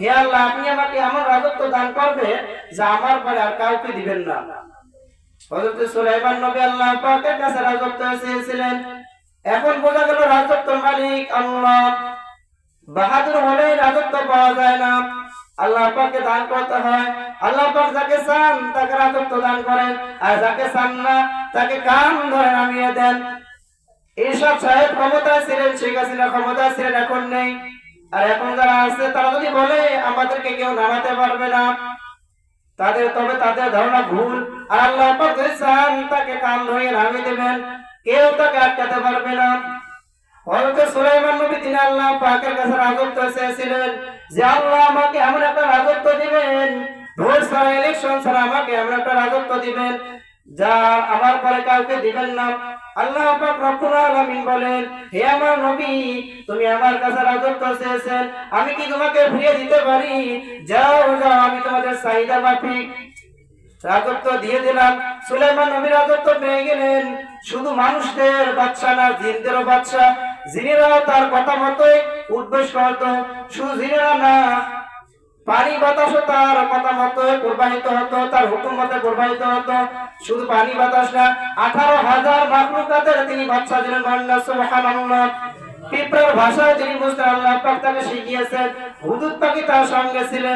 হে আল্লাহ আপনি আমাকে এমন রাজত্ব দান করবে যা আমার পরে আর কাউকে দিবেন না। হযরত সুলাইমান নবী আল্লাহ পাকের কাছে রাজত্ব চেয়েছিলেন। এখন বোঝা গেল রাজত্বের মালিক আল্লাহ। বাহাদুর হলে রাজত্ব পাওয়া যায় না, আল্লাহ পাককে দান করতে হয়। আল্লাহ পাক যাকে চান তাকে রাজত্ব দান করেন, আর যাকে চান না তাকে কান ধরে নামিয়ে দেন। এইসব সাহেব ক্ষমতায় ছিলেন, শেখ হাসিনা ক্ষমতায় ছিলেন, এখন নেই। আর এখন যারা আছে তারা যদি বলে আমাদেরকে কেউ নামাতে পারবে না, তাদের ধারণা ভুল। আর আল্লাহ পাক যদি চান তাকে কান ধরে নামিয়ে দেবেন, কেউ তাকে আটকাতে পারবে না। হযরত সুলাইমান নবী তিনি আল্লাহ পাকের কাছে রাজত্ব চেয়েছিলেন যে আল্লাহ আমাকে এমন একটা রাজত্ব দিবেন, ভোট ছাড়া ইলেকশন ছাড়া আমাকে এমন একটা রাজত্ব দিবেন যা আমার পরে কাউকে দিবেন না। আল্লাহ পাক রব্বুল আলামিন বলেন, হে আমার নবী তুমি আমার কাছে রাজত্ব চেয়েছেন, আমি কি তোমাকে ফিরিয়ে দিতে পারি? যাও যাও, আমি তোমাদের চাহিদা মাফিক রাজত্ব দিয়ে দিলাম। সুলাইমান নবী রাজত্ব পেয়ে গেলেন। শুধু মানুষদের বাদশা না, জিনদেরও বাদশা। জিনেরাও তার কথা মতোই উদ্বেশ করত। শুধু জিনেরা না, পানি বাতাসও তার কথা মতো প্রবাহিত হতো, তার হুকুম মতে প্রবাহিত হতো। শুধু পানি বাতাস না, 18,000 মাখলুকাতের তিনি বাদশা ছিলেন। সুবহানাল্লাহ। পিঁপড়ার ভাষা যিনি বুঝতেন আল্লাহ পাক তাকে শিখিয়েছেন। হুদুদ পাখি তার সঙ্গে ছিলেন।